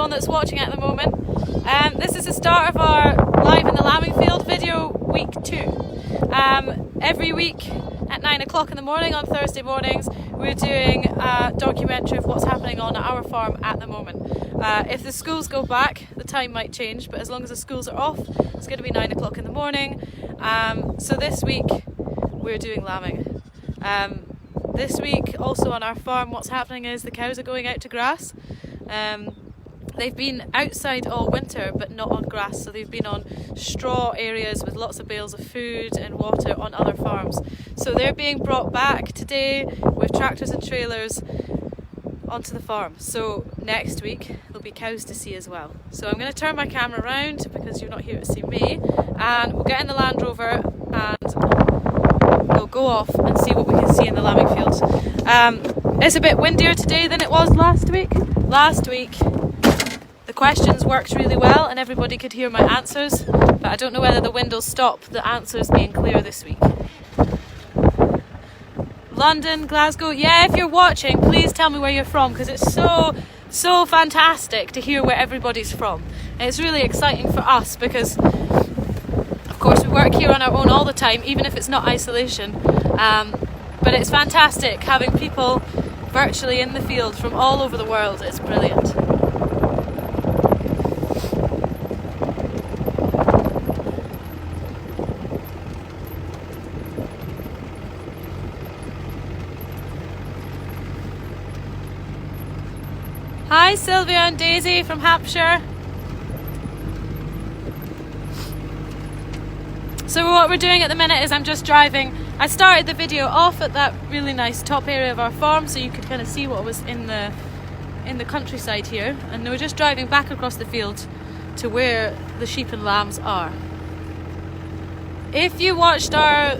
everyone that's watching at the moment. This is the start of our Live in the Lambing Field video, week 2. Every week at 9 o'clock in the morning on Thursday mornings, we're doing a documentary of what's happening on our farm at the moment. If the schools go back, the time might change, but as long as the schools are off, it's going to be 9 o'clock in the morning. So this week, we're doing lambing. This week, also on our farm, what's happening is the cows are going out to grass. They've been outside all winter, but not on grass, so they've been on straw areas with lots of bales of food and water on other farms. So they're being brought back today with tractors and trailers onto the farm. So next week there'll be cows to see as well. So I'm going to turn my camera around because you're not here to see me, and we'll get in the Land Rover and we'll go off and see what we can see in the lambing fields. It's a bit windier today than it was last week. Last week the questions worked really well and everybody could hear my answers, but I don't know whether the wind will stop the answers being clear this week. London, Glasgow, yeah, if you're watching, please tell me where you're from, because it's so fantastic to hear where everybody's from. And it's really exciting for us because, of course, we work here on our own all the time, even if it's not isolation. But it's fantastic having people virtually in the field from all over the world. It's brilliant. Hi Sylvia and Daisy from Hampshire. So what we're doing at the minute is I'm just driving. I started the video off at that really nice top area of our farm so you could kind of see what was in the countryside here, and we're just driving back across the field to where the sheep and lambs are. If you watched our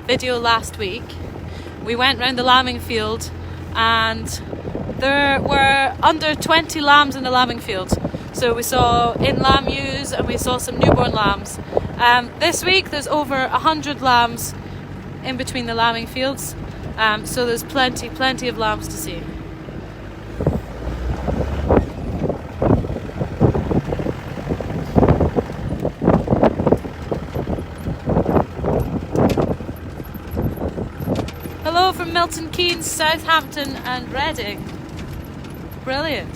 video last week, we went round the lambing field and there were under 20 lambs in the lambing field. So we saw in lamb ewes and we saw some newborn lambs. This week there's over 100 lambs in between the lambing fields, so there's plenty of lambs to see. Hello from Milton Keynes, Southampton and Reading. Brilliant.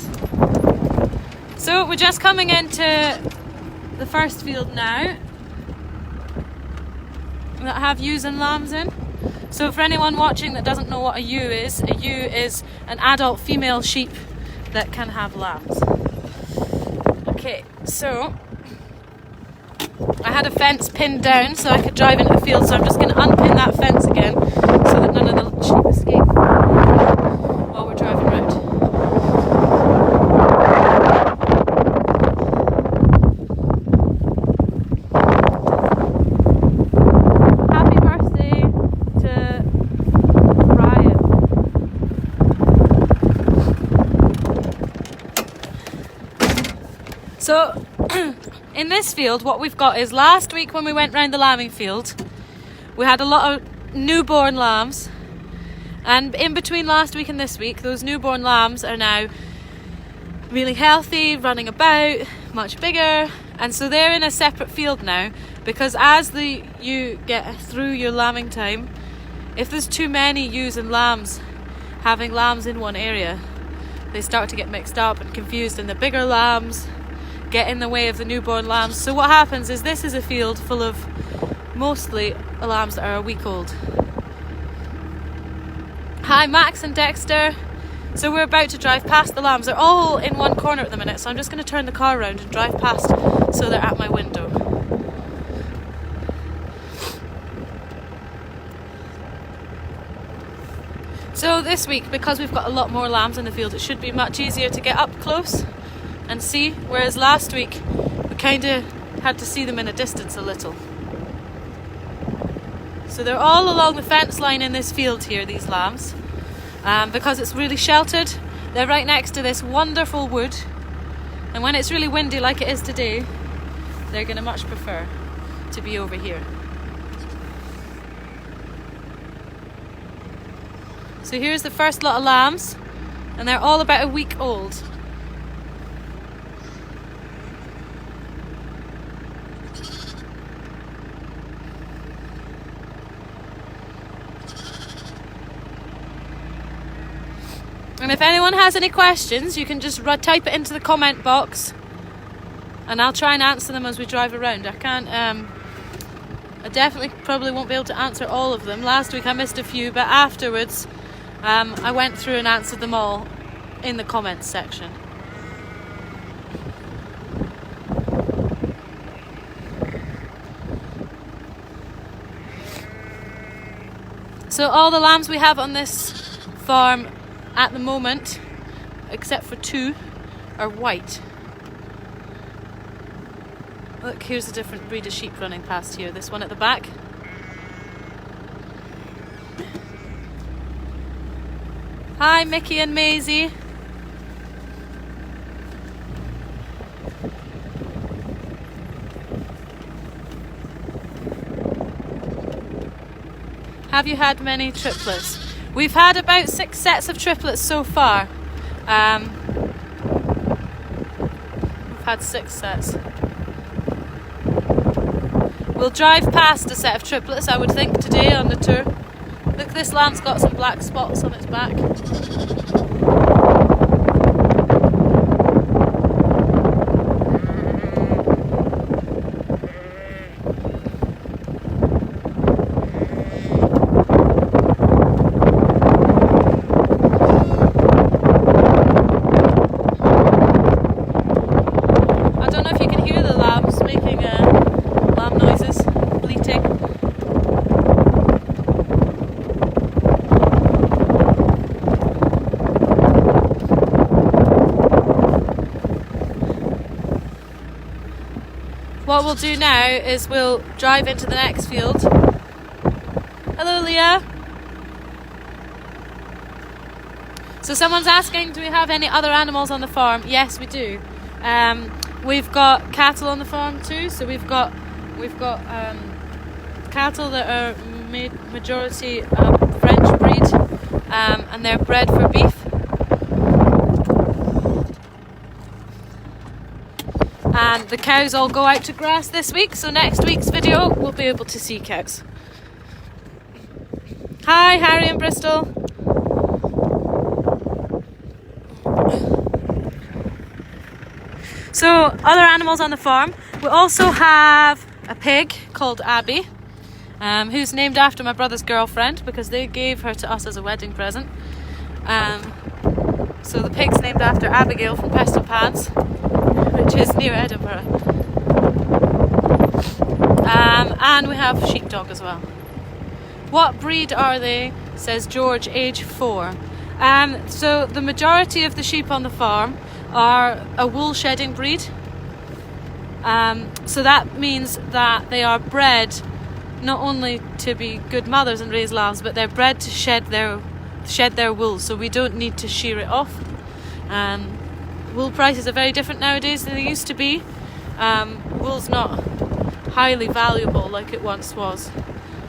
So we're just coming into the first field now that have ewes and lambs in. So for anyone watching that doesn't know what a ewe is an adult female sheep that can have lambs. Okay, so I had a fence pinned down so I could drive into the field, so I'm just going to unpin that fence again so that none of the sheep escape while we're driving around. So in this field what we've got is, last week when we went round the lambing field we had a lot of newborn lambs, and in between last week and this week those newborn lambs are now really healthy, running about, much bigger, and so they're in a separate field now, because as you get through your lambing time, if there's too many ewes and lambs having lambs in one area, they start to get mixed up and confused, and the bigger lambs get in the way of the newborn lambs. So what happens is this is a field full of mostly lambs that are a week old. Hi Max and Dexter. So we're about to drive past the lambs. They're all in one corner at the minute, so I'm just going to turn the car around and drive past so they're at my window. So this week, because we've got a lot more lambs in the field, it should be much easier to get up close and see, whereas last week we kind of had to see them in a distance a little. So they're all along the fence line in this field here, these lambs, because it's really sheltered. They're right next to this wonderful wood, and when it's really windy like it is today, they're going to much prefer to be over here. So here's the first lot of lambs, and they're all about a week old. And if anyone has any questions, you can just type it into the comment box and I'll try and answer them as we drive around. I can't, I definitely probably won't be able to answer all of them. Last week I missed a few, but afterwards I went through and answered them all in the comments section. So all the lambs we have on this farm at the moment, except for 2, are white. Look, here's a different breed of sheep running past here. This one at the back. Hi, Mickey and Maisie. Have you had many triplets? We've had about 6 sets of triplets so far. We've had 6 sets. We'll drive past a set of triplets, I would think, today on the tour. Look, this lamb's got some black spots on its back. What we'll do now is we'll drive into the next field. Hello, Leah. So someone's asking, do we have any other animals on the farm? Yes, we do. We've got cattle on the farm too. So we've got cattle that are majority French breed, and they're bred for beef. And the cows all go out to grass this week, so next week's video we'll be able to see cows. Hi, Harry in Bristol. So, other animals on the farm. We also have a pig called Abby, who's named after my brother's girlfriend because they gave her to us as a wedding present. So the pig's named after Abigail from Peston Pans, which is near Edinburgh. And we have sheepdog as well. What breed are they? Says George, age 4. So the majority of the sheep on the farm are a wool shedding breed. So that means that they are bred not only to be good mothers and raise lambs, but they're bred to shed their wool, so we don't need to shear it off. Wool prices are very different nowadays than they used to be. Wool's not highly valuable like it once was.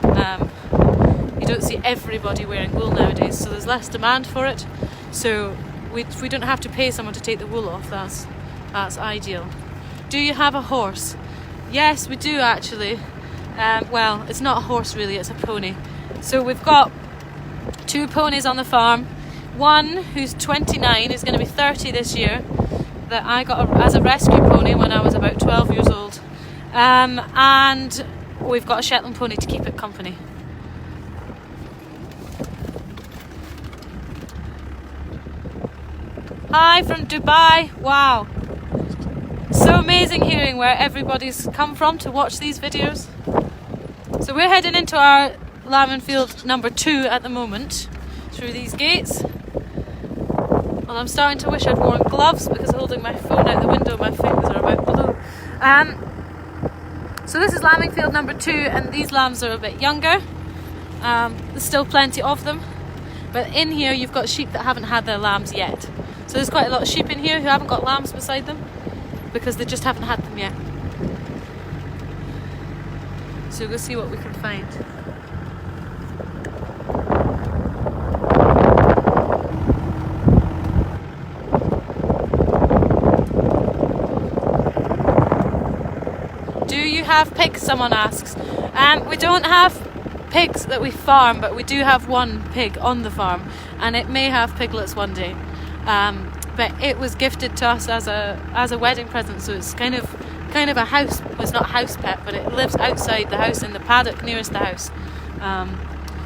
You don't see everybody wearing wool nowadays, so there's less demand for it. So we don't have to pay someone to take the wool off. That's ideal. Do you have a horse? Yes, we do actually. Well, it's not a horse really, it's a pony. So we've got 2 ponies on the farm. One who's 29 is going to be 30 this year, that I got as a rescue pony when I was about 12 years old. And we've got a Shetland pony to keep it company. Hi from Dubai. Wow. So amazing hearing where everybody's come from to watch these videos. So we're heading into our lambing field number 2 at the moment, through these gates. Well, I'm starting to wish I'd worn gloves because holding my phone out the window, my fingers are about blue. So this is lambing field number 2, and these lambs are a bit younger. There's still plenty of them, but in here you've got sheep that haven't had their lambs yet. So there's quite a lot of sheep in here who haven't got lambs beside them because they just haven't had them yet. So we'll see what we can find. Do you have pigs? Someone asks. We don't have pigs that we farm, but we do have one pig on the farm, and it may have piglets one day. but it was gifted to us as a wedding present, so it's kind of a house. Well, it's not a house pet, but it lives outside the house in the paddock nearest the house.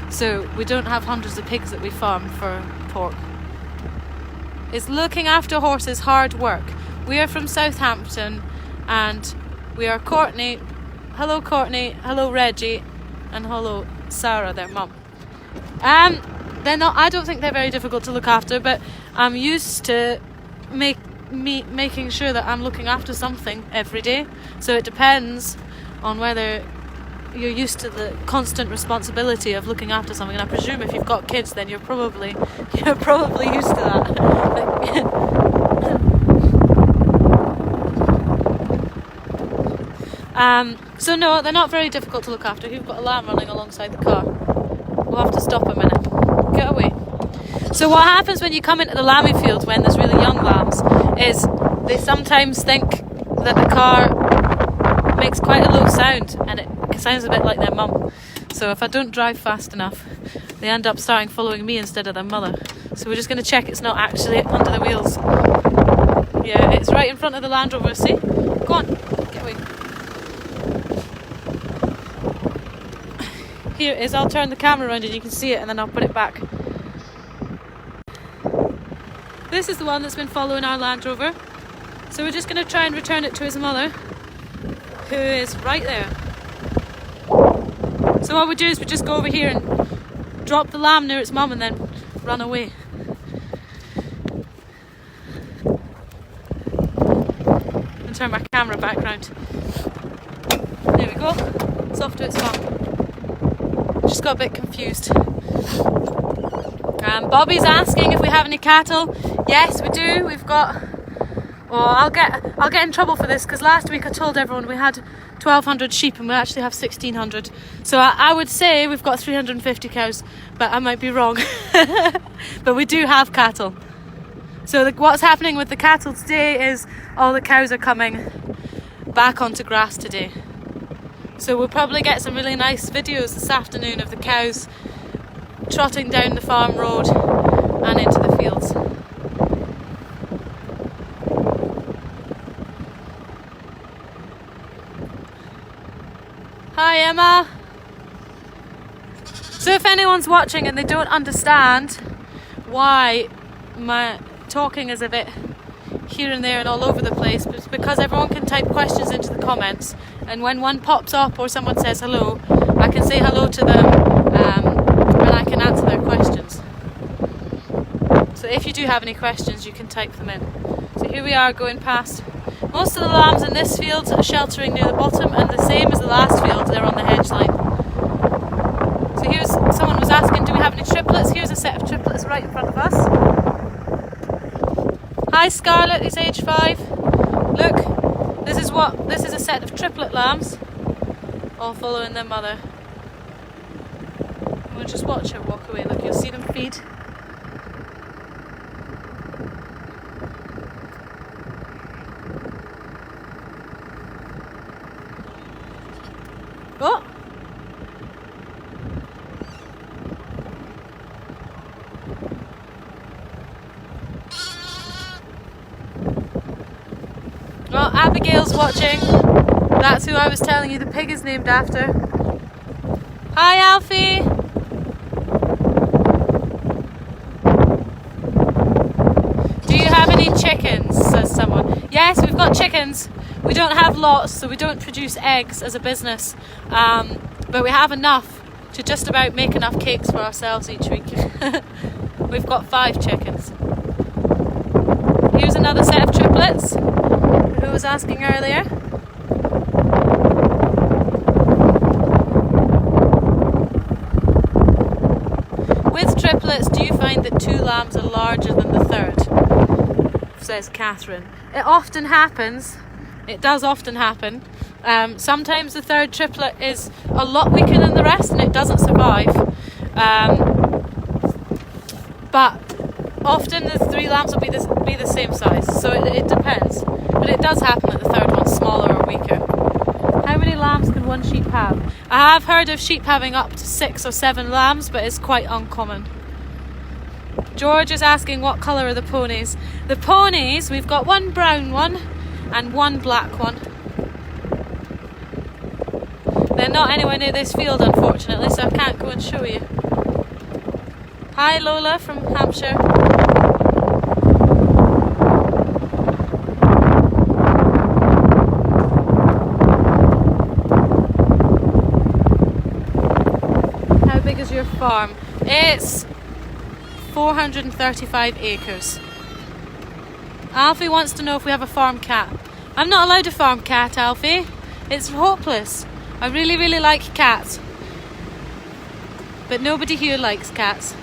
So we don't have hundreds of pigs that we farm for pork. Is looking after horses hard work? We are from Southampton, and we are Courtney. Hello Courtney, hello Reggie, and hello Sarah, their mum. They're not. I don't think they're very difficult to look after, but I'm used to making sure that I'm looking after something every day. So it depends on whether you're used to the constant responsibility of looking after something. And I presume if you've got kids, then you're probably used to that. So no, they're not very difficult to look after. You've got a lamb running alongside the car. We'll have to stop a minute. Get away. So what happens when you come into the lambing field when there's really young lambs is they sometimes think that the car makes quite a low sound, and it sounds a bit like their mum. So if I don't drive fast enough, they end up starting following me instead of their mother. So we're just going to check it's not actually under the wheels. Yeah, it's right in front of the Land Rover, see? Go on, get away. Here it is, I'll turn the camera around and you can see it, and then I'll put it back. This is the one that's been following our Land Rover. So we're just going to try and return it to his mother, who is right there. So what we do is we just go over here and drop the lamb near its mum and then run away. And turn my camera back round. There we go. It's off to its mum. Just got a bit confused. Bobby's asking if we have any cattle. Yes, we do. We've got... Well, I'll get in trouble for this because last week I told everyone we had 1,200 sheep and we actually have 1,600. So I would say we've got 350 cows, but I might be wrong. But we do have cattle. So what's happening with the cattle today is all the cows are coming back onto grass today. So we'll probably get some really nice videos this afternoon of the cows trotting down the farm road and into the fields. Hi Emma! So if anyone's watching and they don't understand why my talking is a bit here and there and all over the place, it's because everyone can type questions into the comments, and when one pops up or someone says hello, I can say hello to them and I can answer their questions. So if you do have any questions, you can type them in. So here we are going past. Most of the lambs in this field are sheltering near the bottom, and the same as the last field, they're on the hedge line. So here's, someone was asking, do we have any triplets? Here's a set of triplets right in front of us. Hi Scarlett, who's age 5. Look, this is a set of triplet lambs, all following their mother. We'll just watch her walk away. Look, you'll see them feed. Oh! Well, Abigail's watching. That's who I was telling you the pig is named after. Hi, Alfie! Do you have any chickens? Says someone. Yes, we've got chickens. We don't have lots, so we don't produce eggs as a business, but we have enough to just about make enough cakes for ourselves each week. We've got 5 chickens. Here's another set of triplets, who was asking earlier. With triplets, do you find that 2 lambs are larger than the third? Says Catherine. It often happens. It does often happen. Sometimes the third triplet is a lot weaker than the rest and it doesn't survive. But often the 3 lambs will be the same size, so it depends. But it does happen that the third one's smaller or weaker. How many lambs can one sheep have? I have heard of sheep having up to 6 or 7 lambs, but it's quite uncommon. George is asking what colour are the ponies. The ponies, we've got one brown one and one black one. They're not anywhere near this field, unfortunately, so I can't go and show you. Hi Lola from Hampshire. How big is your farm? It's 435 acres. Alfie wants to know if we have a farm cat. I'm not allowed a farm cat, Alfie. It's hopeless. I really, really like cats. But nobody here likes cats.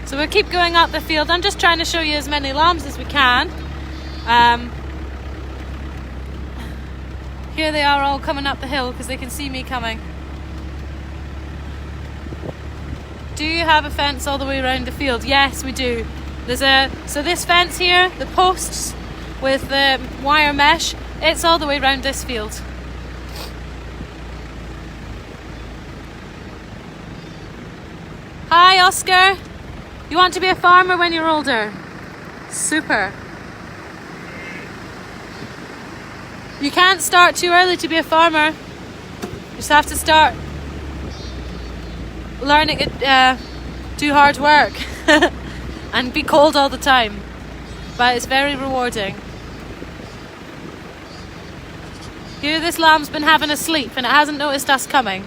So we'll keep going up the field. I'm just trying to show you as many lambs as we can. Here they are all coming up the hill because they can see me coming. Do you have a fence all the way around the field? Yes, we do. So this fence here, the posts with the wire mesh, it's all the way around this field. Hi Oscar. You want to be a farmer when you're older? Super. You can't start too early to be a farmer. You just have to start learning it, do hard work and be cold all the time. But it's very rewarding. Here this lamb's been having a sleep and it hasn't noticed us coming.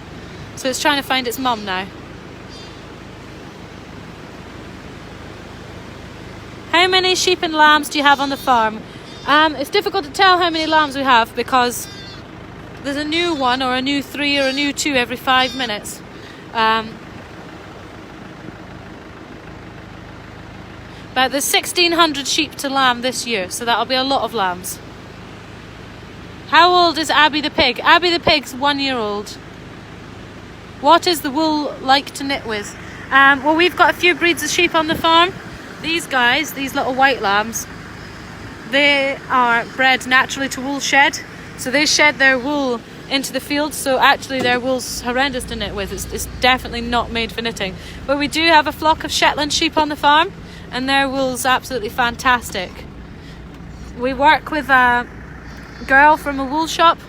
So it's trying to find its mum now. How many sheep and lambs do you have on the farm? It's difficult to tell how many lambs we have because there's a new one or a new 3 or a new 2 every 5 minutes. But there's 1,600 sheep to lamb this year, so that'll be a lot of lambs. How old is Abby the pig? Abby the pig's 1 year old. What is the wool like to knit with? Well, we've got a few breeds of sheep on the farm. These guys, these little white lambs, they are bred naturally to wool shed. So they shed their wool into the field. So actually their wool's horrendous to knit with. It's definitely not made for knitting. But we do have a flock of Shetland sheep on the farm and their wool's absolutely fantastic. We work with a girl from a wool shop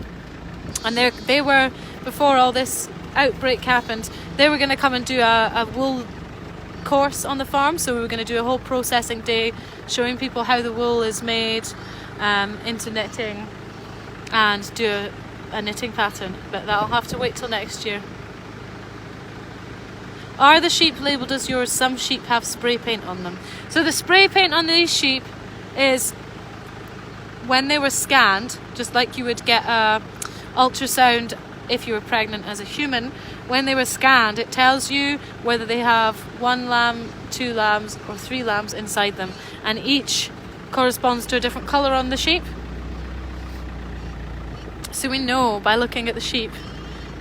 and they were, before all this outbreak happened, they were going to come and do a wool course on the farm, so we were going to do a whole processing day showing people how the wool is made into knitting and do a knitting pattern, but that'll have to wait till next year. Are the sheep labelled as yours? Some sheep have spray paint on them. So the spray paint on these sheep is when they were scanned, just like you would get a ultrasound if you were pregnant as a human. When they were scanned, it tells you whether they have 1 lamb, 2 lambs or 3 lambs inside them, and each corresponds to a different colour on the sheep. So we know by looking at the sheep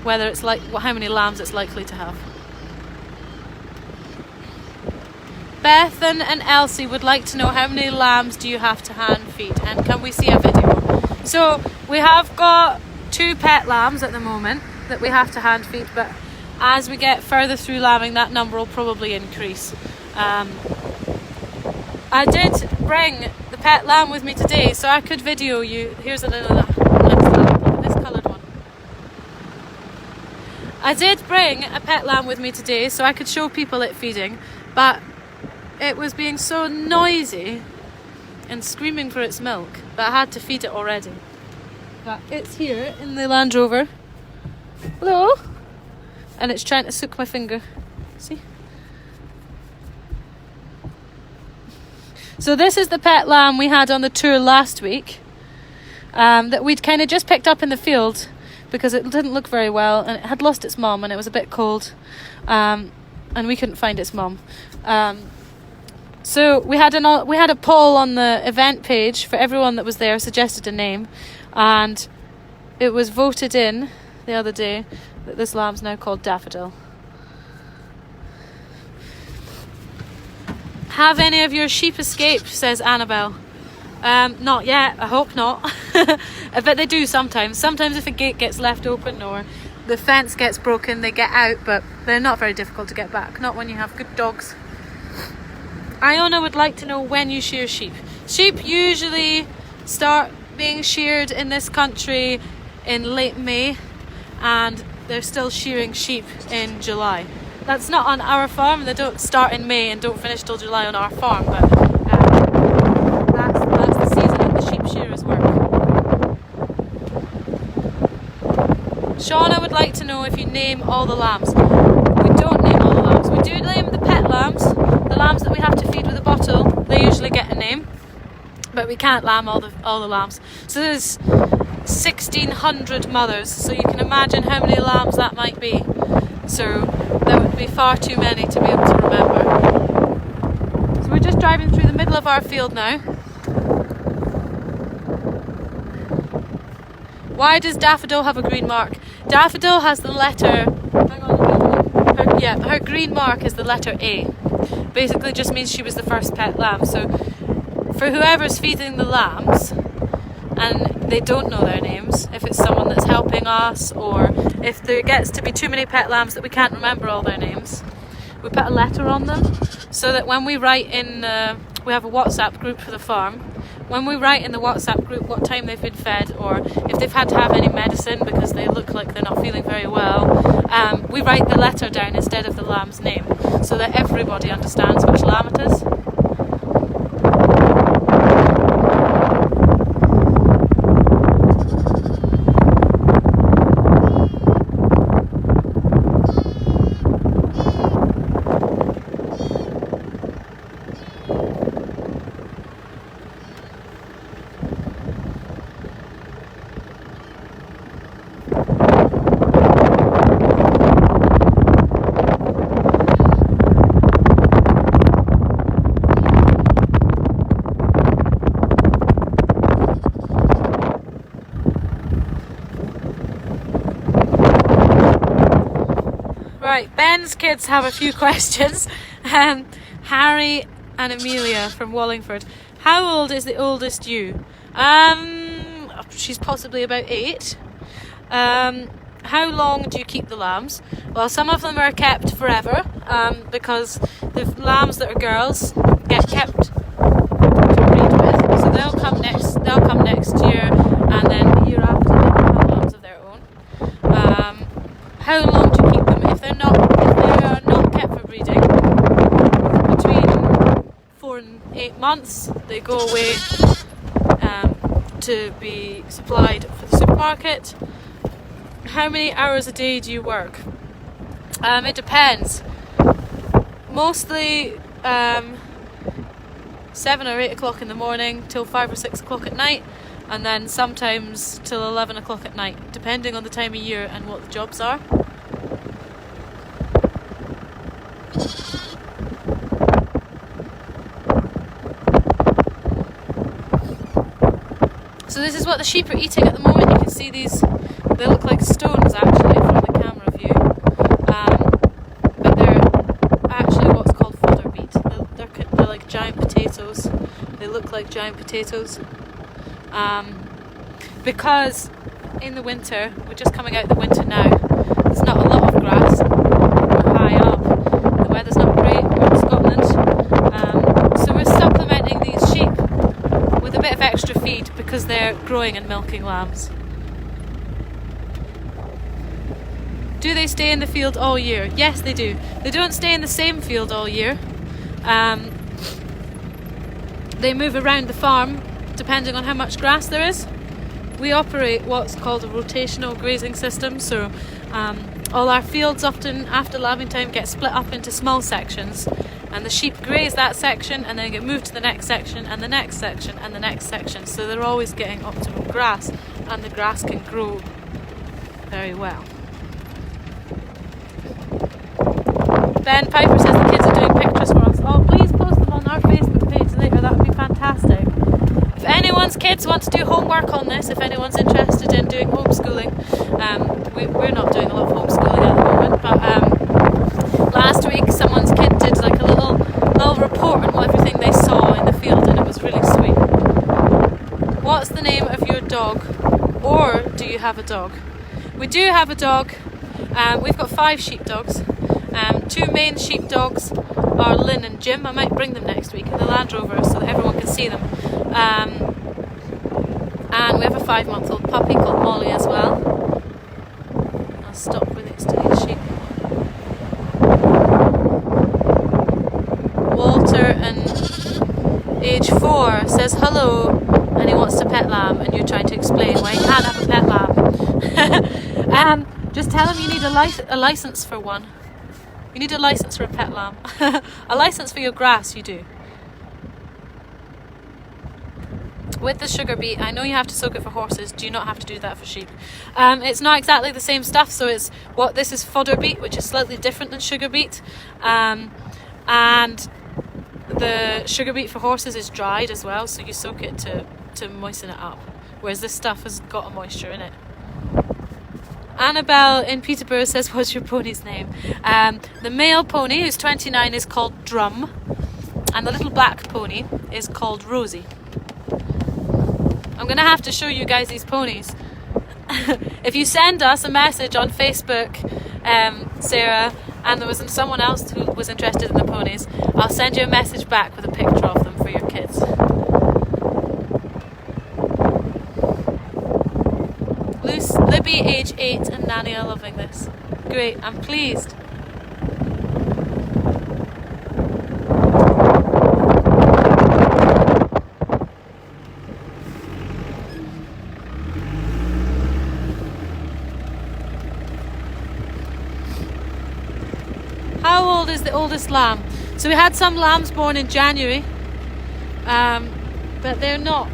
whether it's like how many lambs it's likely to have. Bethan and Elsie would like to know how many lambs do you have to hand feed, and can we see a video? So we have got 2 pet lambs at the moment that we have to hand feed, but as we get further through lambing that number will probably increase. I did bring the pet lamb with me today so I could video you. Here's another lamb, this coloured one. I did bring a pet lamb with me today so I could show people it feeding, but it was being so noisy and screaming for its milk that I had to feed it already. But it's here in the Land Rover. Hello? And it's trying to suck my finger. See? So this is the pet lamb we had on the tour last week, that we'd kind of just picked up in the field because it didn't look very well and it had lost its mum and it was a bit cold, and we couldn't find its mum. So we had a poll on the event page for everyone that was there, suggested a name, and it was voted in the other day that this lamb's now called Daffodil. Have any of your sheep escaped, says Annabelle. Not yet, I hope not. But they do sometimes. Sometimes if a gate gets left open or the fence gets broken, they get out, but they're not very difficult to get back. Not when you have good dogs. Iona would like to know when you shear sheep. Sheep usually start being sheared in this country in late May, and they're still shearing sheep in July. That's not on our farm. They don't start in May and don't finish till July on our farm, but that's the season that the sheep shearers work. Shauna would like to know if you name all the lambs. We don't name all the lambs. We do name the pet lambs, the lambs that we have to feed with a bottle. They usually get a name, but we can't lamb all the lambs. So there's 1,600 mothers, so you can imagine how many lambs that might be. So there would be far too many to be able to remember. So we're just driving through the middle of our field now. Why does Daffodil have a green mark? Daffodil has the letter... Hang on, her green mark is the letter A. Basically just means she was the first pet lamb. So for whoever's feeding the lambs, and they don't know their names, if it's someone that's helping us, or if there gets to be too many pet lambs that we can't remember all their names, we put a letter on them, so that when we write in, we have a WhatsApp group for the farm, when we write in the WhatsApp group what time they've been fed, or if they've had to have any medicine because they look like they're not feeling very well, we write the letter down instead of the lamb's name, so that everybody understands which lamb it is. Right, Ben's kids have a few questions. Harry and Amelia from Wallingford. How old is the oldest ewe? She's possibly about 8. How long do you keep the lambs? Well, some of them are kept forever, because the lambs that are girls get kept to breed with. So they'll come next year, and then the year after they can have lambs of their own. How long do you keep them? If they are not kept for breeding, between 4 and 8 months, they go away to be supplied for the supermarket. How many hours a day do you work? It depends. Mostly 7 or 8 o'clock in the morning till 5 or 6 o'clock at night, and then sometimes till 11 o'clock at night, depending on the time of year and what the jobs are. So this is what the sheep are eating at the moment. You can see these, they look like stones actually from the camera view, but they're actually what's called fodder beet. They're like giant potatoes. They look like giant potatoes. Because in the winter, we're just coming out of the winter now, there's not a lot of grass. We're high up, the weather's not great, we're in Scotland, so we're supplementing these sheep with a bit of extra feed because they're growing and milking lambs. Do they stay in the field all year? Yes, they do. They don't stay in the same field all year. They move around the farm depending on how much grass there is. We operate what's called a rotational grazing system, so all our fields often after lambing time get split up into small sections, and the sheep graze that section and then get moved to the next section and the next section and the next section, so they're always getting optimum grass, and the grass can grow very well. Ben Piper says the kids are doing pictures for us. Oh, please post them on our Facebook page later, that would be fantastic. If anyone's kids want to do homework on this, if anyone's interested in doing homeschooling, we're not doing a lot of homeschooling at the moment, but last week someone's kid did like a little report on what dog, or do you have a dog? We do have a dog. We've got 5 sheepdogs. 2 main sheepdogs are Lynn and Jim. I might bring them next week in the Land Rover so that everyone can see them. And we have a 5-month-old puppy called Molly as well. I'll stop with next to these sheep. Walter, and age 4, says hello, and he wants to pet lamb, and you're trying to explain why he can't have a pet lamb. Just tell him you need a license for one. You need a license for a pet lamb. A license for your grass, you do. With the sugar beet, I know you have to soak it for horses. Do you not have to do that for sheep? It's not exactly the same stuff. So this is fodder beet, which is slightly different than sugar beet. And the sugar beet for horses is dried as well, so you soak it to moisten it up. Whereas this stuff has got a moisture in it. Annabelle in Peterborough says, what's your pony's name? The male pony, who's 29, is called Drum, and the little black pony is called Rosie. I'm going to have to show you guys these ponies. If you send us a message on Facebook, Sarah, and there was someone else who was interested in the ponies, I'll send you a message back with a picture of them for your kids. Libby, age 8, and Nanny are loving this. Great, I'm pleased. How old is the oldest lamb? So we had some lambs born in January, but they're not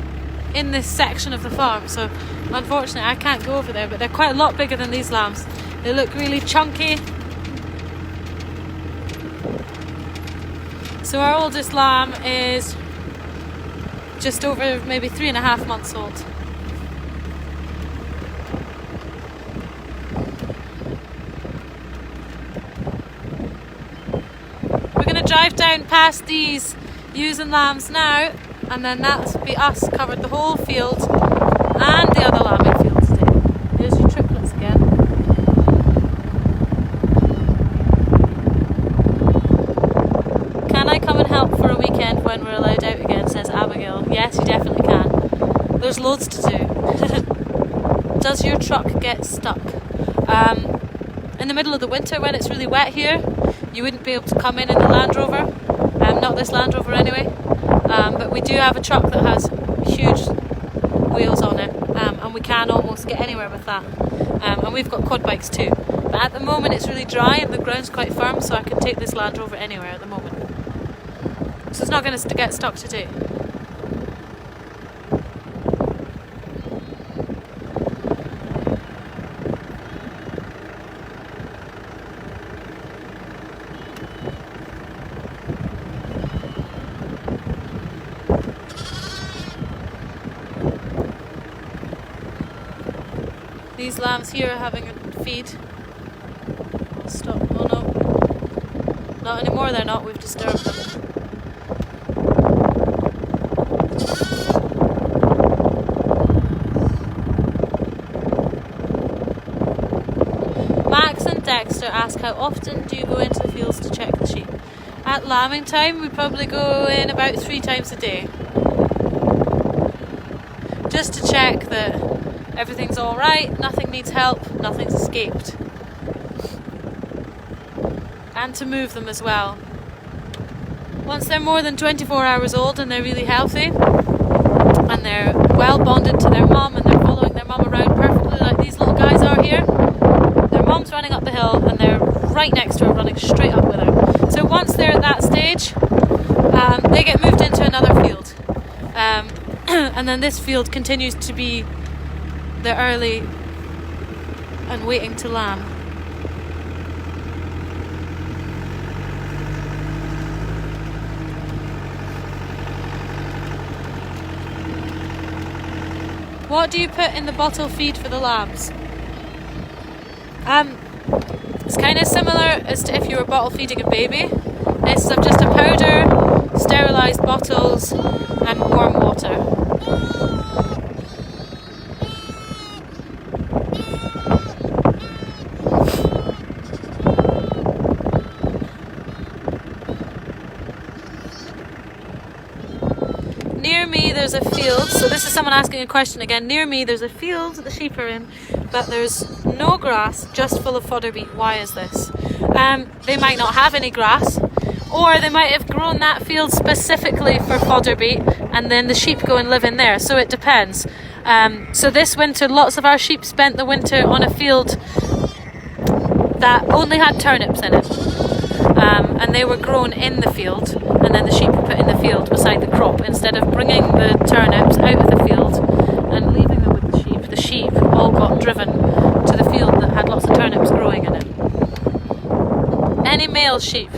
in this section of the farm, so unfortunately I can't go over there, but they're quite a lot bigger than these lambs. They look really chunky. So our oldest lamb is just over maybe 3.5 months old. We're going to drive down past these ewes and lambs now, and then that'll be us covered the whole field and the other lambing field today. There's your triplets again. Can I come and help for a weekend when we're allowed out again, says Abigail. Yes, you definitely can. There's loads to do. Does your truck get stuck? In the middle of the winter when it's really wet here, you wouldn't be able to come in the Land Rover. Not this Land Rover anyway. But we do have a truck that has huge wheels on it, and we can almost get anywhere with that. And we've got quad bikes too. But at the moment it's really dry and the ground's quite firm, so I can take this Land Rover anywhere at the moment. So it's not going to get stuck today. These lambs here are having a feed. I'll stop. Oh no. Not anymore, they're not. We've disturbed them. Max and Dexter ask, how often do you go into the fields to check the sheep? At lambing time, we probably go in about 3 times a day. Just to check that everything's alright, nothing needs help, nothing's escaped. And to move them as well. Once they're more than 24 hours old and they're really healthy, and they're well bonded to their mum and they're following their mum around perfectly like these little guys are here, their mum's running up the hill and they're right next to her, running straight up with her. So once they're at that stage, they get moved into another field. And then this field continues to be the early and waiting to lamb. What do you put in the bottle feed for the lambs? It's kind of similar as to if you were bottle feeding a baby. It's just a powder, sterilised bottles and warm water. there's a field, so this is someone asking a question again. Near me there's a field that the sheep are in, but there's no grass, just full of fodder beet. Why is this? They might not have any grass, or they might have grown that field specifically for fodder beet, and then the sheep go and live in there, so it depends. So this winter lots of our sheep spent the winter on a field that only had turnips in it, and they were grown in the field, and then the sheep were put in the field beside the crop instead of bringing the turnips out of the field and leaving them with the sheep. The sheep all got driven to the field that had lots of turnips growing in it. Any male sheep?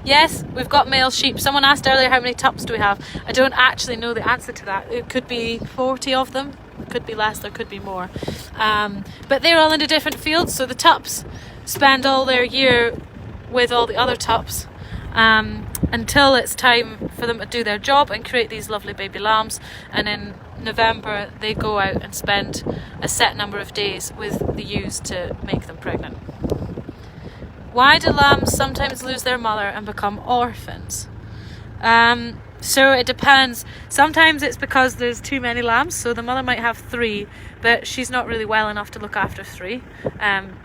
Yes, we've got male sheep. Someone asked earlier how many tups do we have. I don't actually know the answer to that. It could be 40 of them, it could be less, there could be more. But they're all in a different fields, so the tups spend all their year with all the other tups until it's time for them to do their job and create these lovely baby lambs, and in November they go out and spend a set number of days with the ewes to make them pregnant. Why do lambs sometimes lose their mother and become orphans? So it depends. Sometimes it's because there's too many lambs, so the mother might have 3, but she's not really well enough to look after 3.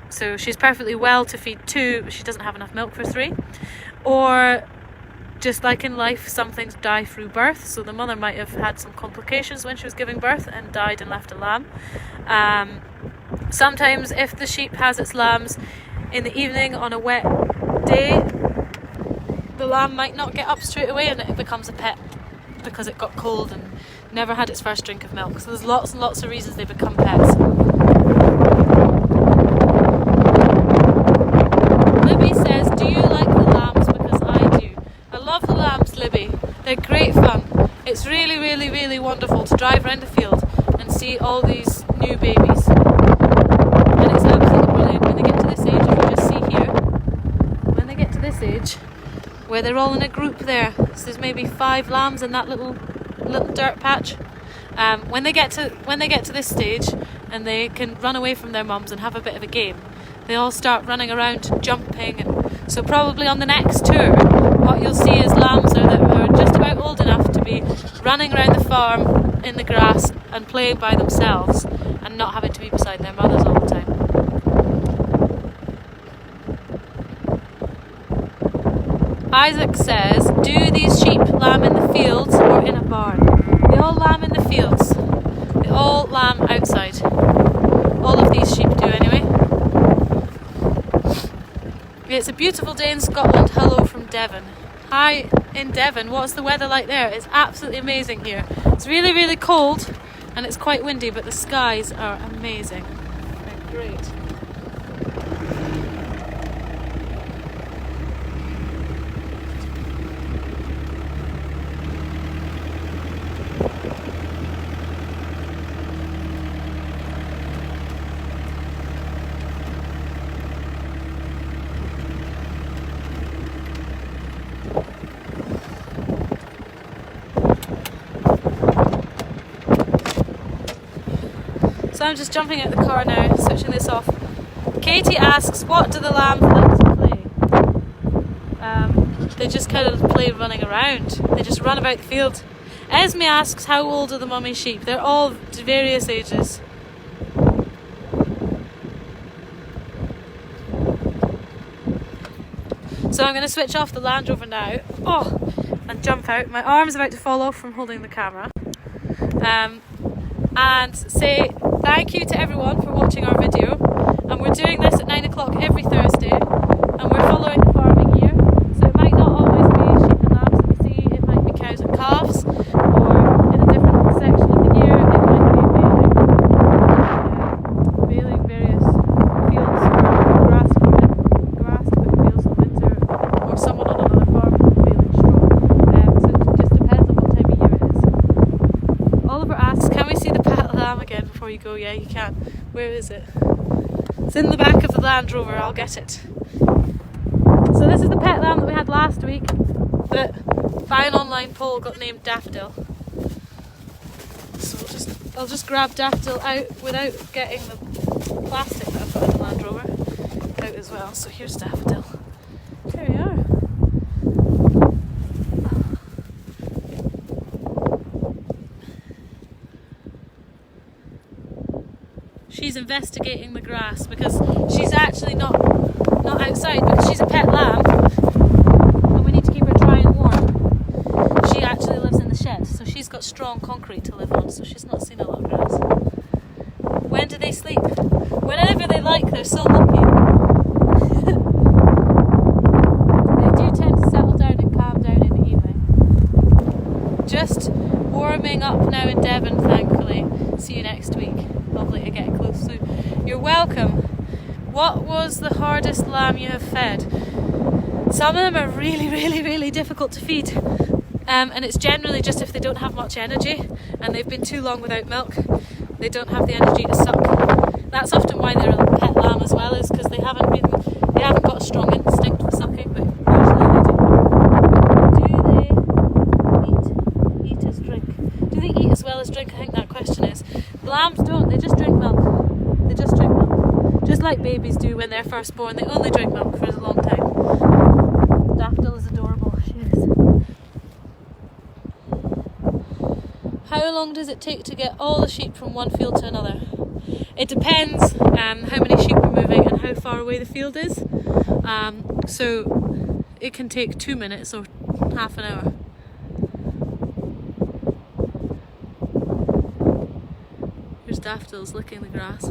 So she's perfectly well to feed 2, but she doesn't have enough milk for 3. Or just like in life, some things die through birth, so the mother might have had some complications when she was giving birth and died and left a lamb. Sometimes if the sheep has its lambs in the evening on a wet day, the lamb might not get up straight away and it becomes a pet because it got cold and never had its first drink of milk. So there's lots and lots of reasons they become pets. Libby says, do you like the lambs? Because I do. I love the lambs, Libby. They're great fun. It's really, really, really wonderful to drive around the field and see all these new babies. And it's absolutely brilliant when they get to this age, if you just see here, when they get to this age, where they're all in a group there. So there's maybe 5 lambs in that little dirt patch. When they get to this stage and they can run away from their mums and have a bit of a game, they all start running around, jumping. And so probably on the next tour, what you'll see is lambs that are just about old enough to be running around the farm in the grass and playing by themselves and not having to be beside their mothers all the time. Isaac says, do these sheep lamb in the fields or in a barn? They all lamb in the fields. They all lamb outside. All of these sheep do anyway. It's a beautiful day in Scotland. Hello from Devon. Hi in Devon. What's the weather like there? It's absolutely amazing here. It's really, really cold and it's quite windy, but the skies are amazing. They're great. So I'm just jumping out the car now, switching this off. Katie asks, what do the lambs like to play? They just kind of play running around. They just run about the field. Esme asks, how old are the mummy sheep? They're all various ages. So I'm going to switch off the Land Rover now. And jump out. My arm's about to fall off from holding the camera. And say thank you to everyone for watching our video, and we're doing this at 9 o'clock every Thursday, and we're following the farming year, so it might not always be sheep and lambs that we see, it might be cows and calves, or in a different section of the year it might be baling various fields for grass to put fields in winter, or someone on another farm baling straw. So it just depends on what time of year it is. Oliver asks, can we see the pet lamb again before you go? Yeah, you can. Where is it? It's in the back of the Land Rover. I'll get it. So this is the pet lamb that we had last week that by an online poll got named Daffodil. So I'll just grab Daffodil out without getting the plastic that I've got in the Land Rover out as well. So here's Daffodil. There we are. She's investigating the grass because she's actually not outside because she's a pet lamb and we need to keep her dry and warm. She actually lives in the shed, so she's got strong concrete to live on, so she's not seen a lot of grass. When do they sleep? Whenever they like, they're so lucky. They do tend to settle down and calm down in the evening. Just warming up now in Devon, thankfully. See you next week. Lovely to get close to. You're welcome. What was the hardest lamb you have fed? Some of them are really difficult to feed. And it's generally just if they don't have much energy and they've been too long without milk, they don't have the energy to suck. That's often why they're a pet lamb as well, is because they haven't got a strong instinct for sucking, but usually they do. Do they eat as drink? Do they eat as well as drink? I think that question is. Lambs don't, they just drink milk. They just drink milk. Just like babies do when they're first born, they only drink milk for a long time. Daffodil is adorable, she is. How long does it take to get all the sheep from one field to another? It depends how many sheep we're moving and how far away the field is. So it can take 2 minutes or half an hour. Here's daffodils licking the grass.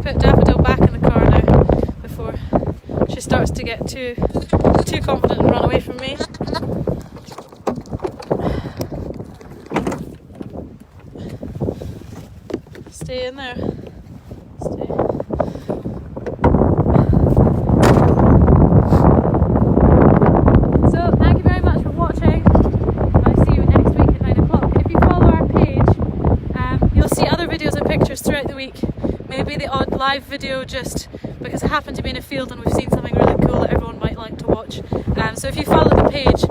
Put Daffodil back in the car now before she starts to get too confident and run away from me. Stay in there. Stay. So thank you very much for watching. I'll see you next week at 9 o'clock. If you follow our page, you'll see other videos and pictures throughout the week. Maybe the odd live video just because I happen to be in a field and we've seen something really cool that everyone might like to watch. So if you follow the page,